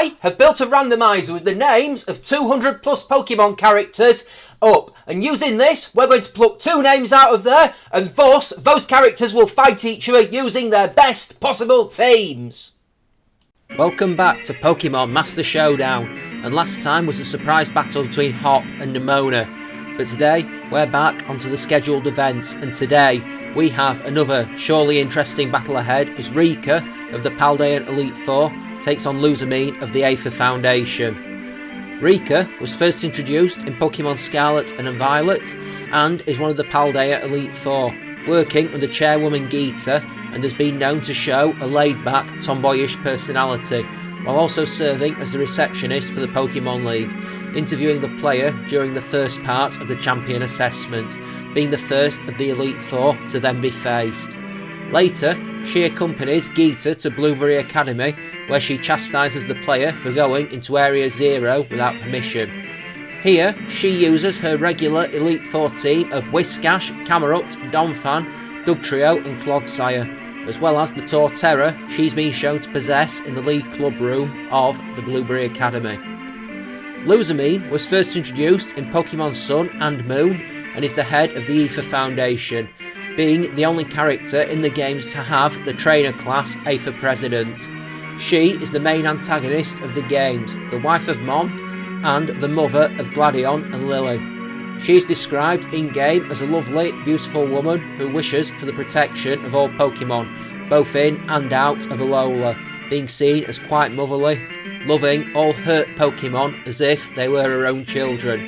I have built a randomizer with the names of 200 plus Pokemon characters up, and using this we're going to pluck 2 names out of there, and thus those characters will fight each other using their best possible teams. Welcome back to Pokemon Master Showdown, and last time was a surprise battle between Hop and Nemona, but today we're back onto the scheduled events, and today we have another surely interesting battle ahead as Rika of the Paldea Elite Four takes on Lusamine of the Aether Foundation. Rika was first introduced in Pokemon Scarlet and Violet and is one of the Paldea Elite Four, working under chairwoman Gita, and has been known to show a laid-back, tomboyish personality, while also serving as the receptionist for the Pokemon League, interviewing the player during the first part of the champion assessment, being the first of the Elite Four to then be faced. Later, she accompanies Gita to Blueberry Academy, where she chastises the player for going into Area 0 without permission. Here, she uses her regular Elite Four team of Whiscash, Camerupt, Donphan, Dugtrio and Clodsire, as well as the Torterra she's been shown to possess in the League Club Room of the Blueberry Academy. Lusamine was first introduced in Pokemon Sun and Moon and is the head of the Aether Foundation, being the only character in the games to have the trainer class Aether President. She is the main antagonist of the games, the wife of Mom, and the mother of Gladion and Lily. She is described in-game as a lovely, beautiful woman who wishes for the protection of all Pokemon, both in and out of Alola, being seen as quite motherly, loving all hurt Pokemon as if they were her own children.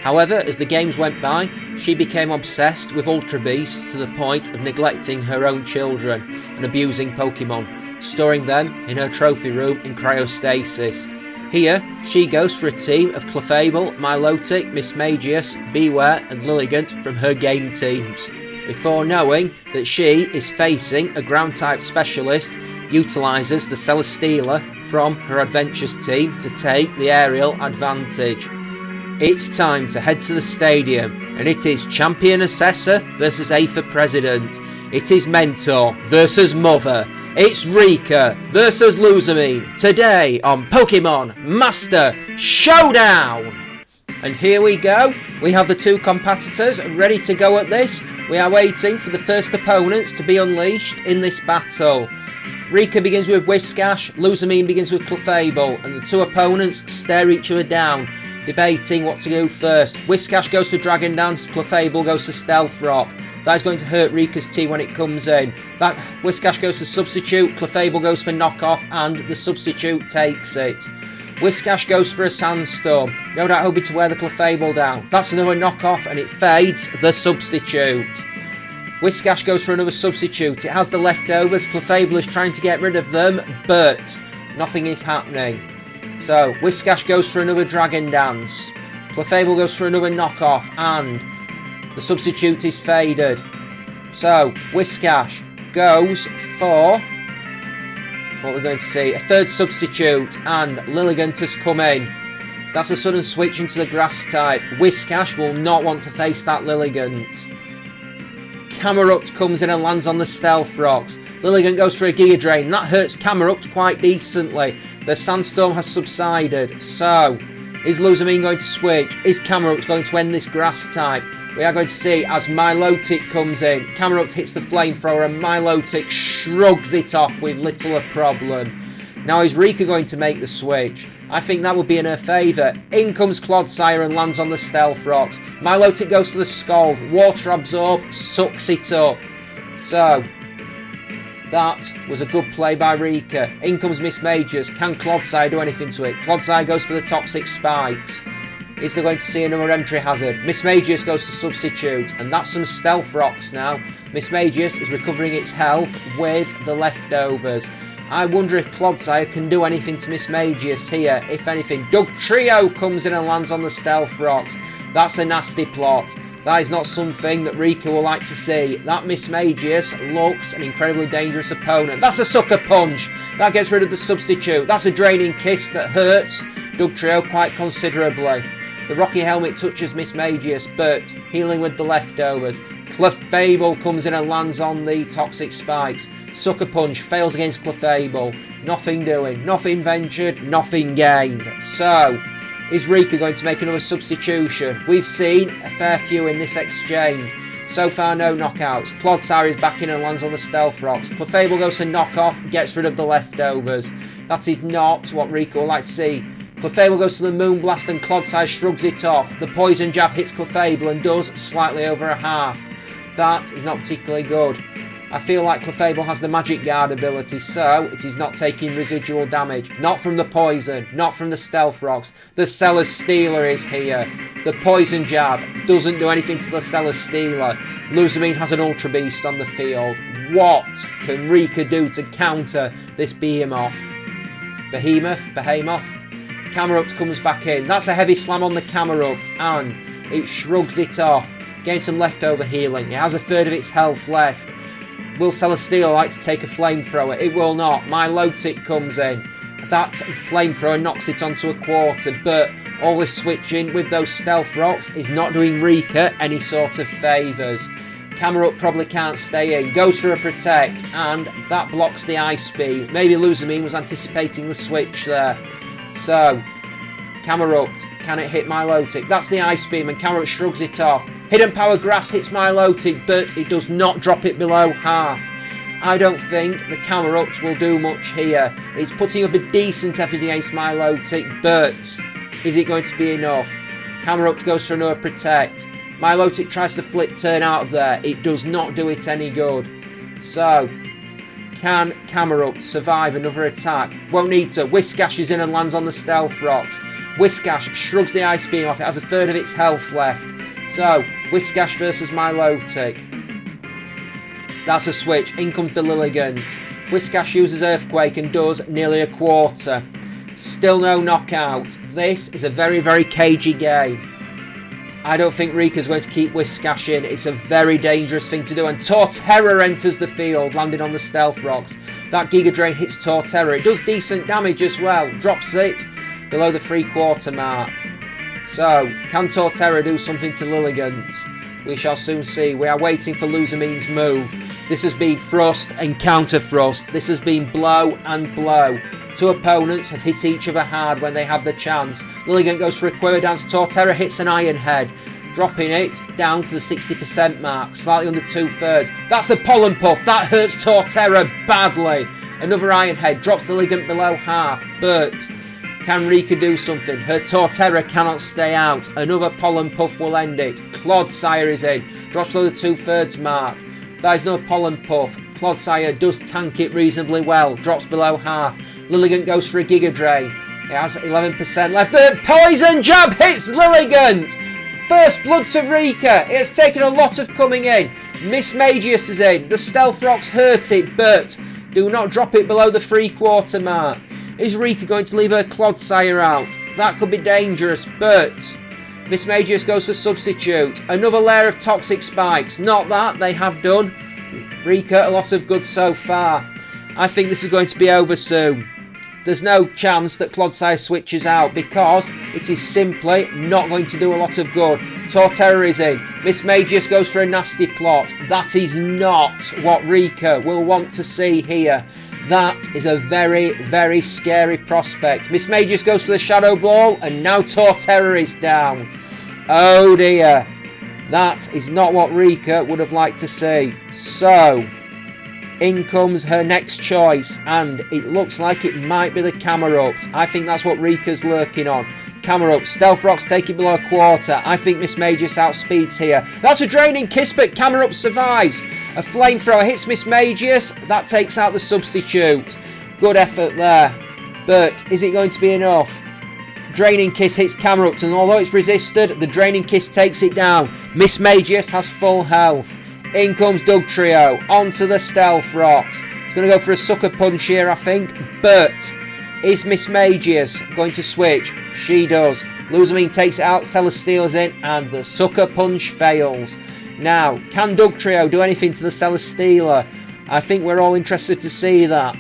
However, as the games went by, she became obsessed with Ultra Beasts to the point of neglecting her own children and abusing Pokemon, storing them in her trophy room in cryostasis. Here, she goes for a team of Clefable, Milotic, Mismagius, Beware and Lilligant from her game teams, before knowing that she is facing a ground-type specialist, utilises the Celesteela from her Adventures team to take the aerial advantage. It's time to head to the stadium, and it is Champion Assessor versus Aether President. It is Mentor versus Mother. It's Rika versus Lusamine, today on Pokemon Master Showdown! And here we go, we have the 2 competitors ready to go at this. We are waiting for the first opponents to be unleashed in this battle. Rika begins with Whiscash, Lusamine begins with Clefable, and the 2 opponents stare each other down, debating what to do first. Whiscash goes for Dragon Dance, Clefable goes for Stealth Rock. That is going to hurt Rika's team when it comes in. That Whiscash goes for Substitute, Clefable goes for Knockoff, and the Substitute takes it. Whiscash goes for a Sandstorm, no doubt hoping to wear the Clefable down. That's another Knockoff, and it fades the Substitute. Whiscash goes for another Substitute. It has the leftovers. Clefable is trying to get rid of them, but nothing is happening. So, Whiscash goes for another Dragon Dance. Clefable goes for another Knockoff, and the Substitute is faded. So, Whiscash goes for, what we're going to see, a third Substitute, and Lilligant has come in. That's a sudden switch into the Grass type. Whiscash will not want to face that Lilligant. Camerupt comes in and lands on the Stealth Rocks. Lilligant goes for a Giga Drain. That hurts Camerupt quite decently. The Sandstorm has subsided. So, is Lusamine going to switch? Is Camerupt going to end this Grass type? We are going to see as Milotic comes in. Camerupt hits the Flamethrower and Milotic shrugs it off with little a problem. Now is Rika going to make the switch? I think that would be in her favour. In comes Clodsire and lands on the Stealth Rocks. Milotic goes for the Scald. Water Absorb sucks it up. So, that was a good play by Rika. In comes Mismagius. Can Clodsire do anything to it? Clodsire goes for the Toxic Spikes. Is there going to see another entry hazard? Mismagius goes to Substitute, and that's some Stealth Rocks now. Mismagius is recovering its health with the leftovers. I wonder if Clodsire can do anything to Mismagius here, if anything. Dugtrio comes in and lands on the Stealth Rocks. That's a nasty plot. That is not something that Rika will like to see. That Mismagius looks an incredibly dangerous opponent. That's a Sucker Punch. That gets rid of the Substitute. That's a Draining Kiss that hurts Dugtrio quite considerably. The Rocky Helmet touches Mismagius, but healing with the leftovers. Clefable comes in and lands on the Toxic Spikes. Sucker Punch fails against Clefable. Nothing doing. Nothing ventured. Nothing gained. So, is Rika going to make another substitution? We've seen a fair few in this exchange. So far, no knockouts. Clodsire is back in and lands on the Stealth Rocks. Clefable goes for knockoff, gets rid of the leftovers. That is not what Rika would like to see. Clefable goes to the Moonblast and Clodsire shrugs it off. The Poison Jab hits Clefable and does slightly over a half. That is not particularly good. I feel like Clefable has the Magic Guard ability, so it is not taking residual damage. Not from the Poison, not from the Stealth Rocks. The Seller's Stealer is here. The Poison Jab doesn't do anything to the Seller's Stealer. Lusamine has an Ultra Beast on the field. What can Rika do to counter this Behemoth? Behemoth? Camerupt comes back in. That's a heavy slam on the Camerupt, and it shrugs it off. Gains some leftover healing. It has a third of its health left. Will Celesteela like to take a flamethrower? It will not. Milotic comes in. That flamethrower knocks it onto a quarter, but all this switching with those Stealth Rocks is not doing Rika any sort of favours. Camerupt probably can't stay in. Goes for a Protect, and that blocks the Ice Beam. Maybe Lusamine was anticipating the switch there. So, Camerupt, can it hit Milotic? That's the Ice Beam, and Camerupt shrugs it off. Hidden Power Grass hits Milotic, but it does not drop it below half. I don't think the Camerupt will do much here. It's putting up a decent effort against Milotic, but is it going to be enough? Camerupt goes for another Protect. Milotic tries to flip turn out of there. It does not do it any good. So, can Camerupt survive another attack? Won't need to. Whiscash is in and lands on the Stealth Rocks. Whiscash shrugs the Ice Beam off. It has a third of its health left. So, Whiscash versus Milotic. That's a switch. In comes the Lilligant. Whiscash uses Earthquake and does nearly a quarter. Still no knockout. This is a very, very cagey game. I don't think Rika's going to keep Whiscash in. It's a very dangerous thing to do. And Torterra enters the field, landing on the Stealth Rocks. That Giga Drain hits Torterra. It does decent damage as well. Drops it below the 3/4 mark. So, can Torterra do something to Lilligant? We shall soon see. We are waiting for Lusamine's move. This has been thrust and counter thrust. This has been blow and blow. Two opponents have hit each other hard when they have the chance. Lilligant goes for a Quiver Dance. Torterra hits an Iron Head, dropping it down to the 60% mark, slightly under 2/3. That's a Pollen Puff. That hurts Torterra badly. Another Iron Head drops Lilligant below half, but can Rika do something? Her Torterra cannot stay out. Another Pollen Puff will end it. Clodsire is in. Drops below the 2/3 mark. There is no Pollen Puff. Clodsire does tank it reasonably well. Drops below half. Lilligant goes for a Giga Drain. It has 11% left. The Poison Jab hits Lilligant! First blood to Rika. It has taken a lot of coming in. Mismagius is in. The Stealth Rocks hurt it, but do not drop it below the 3/4 mark. Is Rika going to leave her Clodsire out? That could be dangerous, but Mismagius goes for substitute. Another layer of Toxic Spikes. Not that, they have done. Rika, a lot of good so far. I think this is going to be over soon. There's no chance that Clodsire switches out because it is simply not going to do a lot of good. Torterra is in. Mismagius goes for a nasty plot. That is not what Rika will want to see here. That is a very, very scary prospect. Mismagius goes for the Shadow Ball, and now Torterra is down. Oh dear. That is not what Rika would have liked to see. So, in comes her next choice, and it looks like it might be the Camerupt. I think that's what Rika's lurking on. Camerupt, Stealth Rocks take it below a quarter. I think Mismagius outspeeds here. That's a Draining Kiss, but Camerupt survives. A Flamethrower hits Mismagius. That takes out the substitute. Good effort there. But is it going to be enough? Draining Kiss hits Camerupt, and although it's resisted, the Draining Kiss takes it down. Mismagius has full health. In comes Dugtrio onto the Stealth Rocks. He's going to go for a Sucker Punch here, I think. But is Mismagius going to switch? She does. Lusamine takes it out, Celesteela's in, and the Sucker Punch fails. Now, can Dugtrio do anything to the Celesteela? I think we're all interested to see that.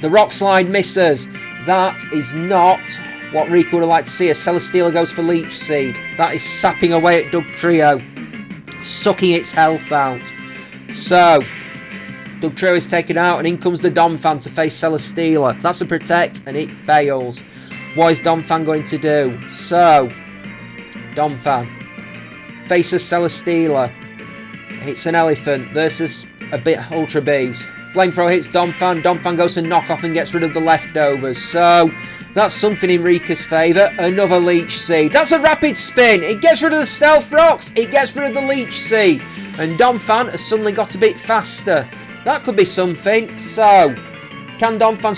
The Rock Slide misses. That is not what Rika would have liked to see. A Celesteela goes for Leech Seed. That is sapping away at Dugtrio, sucking its health out. So, Dugtrio is taken out, and in comes the Donphan to face Celesteela. That's a protect, and it fails. What is Donphan going to do? So, Donphan faces Celesteela. Hits an elephant versus a bit Ultra Beast. Flamethrower hits Donphan. Donphan goes to knock off and gets rid of the leftovers. So, that's something in Rika's favour. Another Leech Seed. That's a rapid spin. It gets rid of the Stealth Rocks. It gets rid of the Leech Seed. And Donphan has suddenly got a bit faster. That could be something. So, can Donphan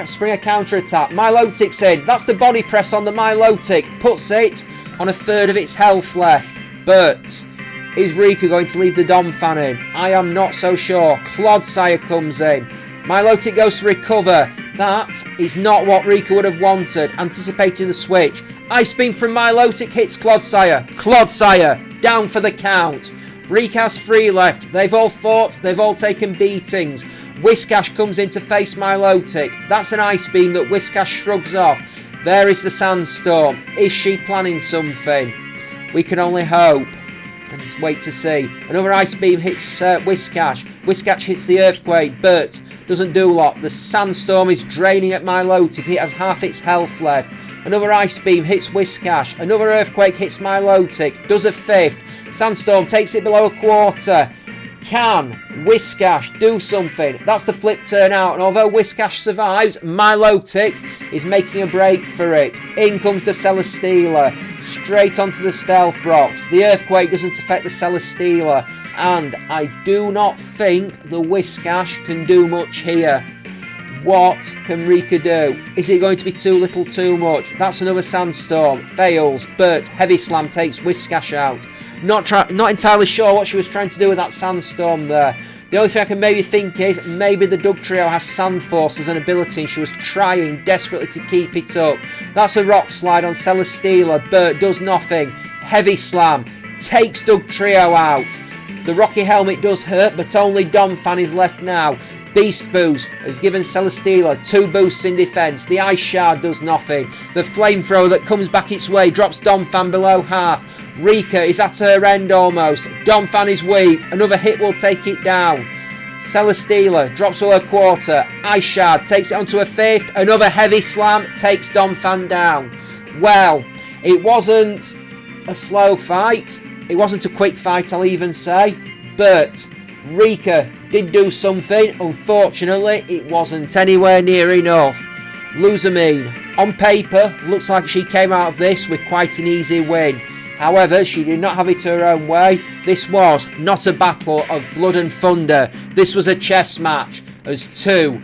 spring a counter-attack? Milotic's in. That's the body press on the Milotic. Puts it on a third of its health left. But is Rika going to leave the Donphan in? I am not so sure. Clodsire comes in. Milotic goes to recover. That is not what Rika would have wanted. Anticipating the switch. Ice Beam from Milotic hits Clodsire. Clodsire down for the count. Rika has 3 left. They've all fought. They've all taken beatings. Whiscash comes in to face Milotic. That's an Ice Beam that Whiscash shrugs off. There is the Sandstorm. Is she planning something? We can only hope. And just wait to see. Another Ice Beam hits Whiscash. Whiscash hits the Earthquake, but doesn't do a lot. The Sandstorm is draining at Milotic. It has half its health left. Another Ice Beam hits Whiscash. Another Earthquake hits Milotic. Does a 5th. Sandstorm takes it below a quarter. Can Whiscash do something? That's the flip turn out. And although Whiscash survives, Milotic is making a break for it. In comes the Celesteela. Straight onto the Stealth Rocks. The Earthquake doesn't affect the Celesteela. And I do not think the Whiscash can do much here. What can Rika do? Is it going to be too little too much? That's another Sandstorm. Fails, but Heavy Slam takes Whiscash out. Not entirely sure what she was trying to do with that Sandstorm there. The only thing I can maybe think is maybe the Dugtrio has Sand Force as an ability and she was trying desperately to keep it up. That's a Rock Slide on Celesteela, but does nothing. Heavy Slam takes Dugtrio out. The Rocky Helmet does hurt, but only Donphan is left now. Beast Boost has given Celesteela 2 boosts in defence. The Ice Shard does nothing. The Flamethrower that comes back its way drops Donphan below half. Rika is at her end almost. Donphan is weak. Another hit will take it down. Celesteela drops below a quarter. Ice Shard takes it onto a 5th. Another Heavy Slam takes Donphan down. Well, it wasn't a slow fight. It wasn't a quick fight, I'll even say. But Rika did do something. Unfortunately, it wasn't anywhere near enough. Lusamine, on paper, looks like she came out of this with quite an easy win. However, she did not have it her own way. This was not a battle of blood and thunder. This was a chess match as 2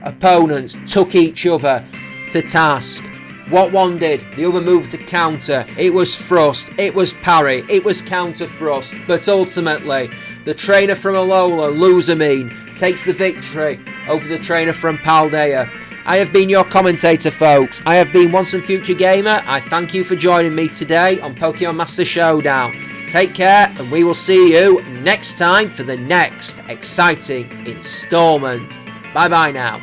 opponents took each other to task. What one did, the other moved to counter. It was thrust, it was parry, it was counter thrust. But ultimately, the trainer from Alola, Lusamine, takes the victory over the trainer from Paldea. I have been your commentator, folks. I have been Once and Future Gamer. I thank you for joining me today on Pokemon Master Showdown. Take care, and we will see you next time for the next exciting installment. Bye-bye now.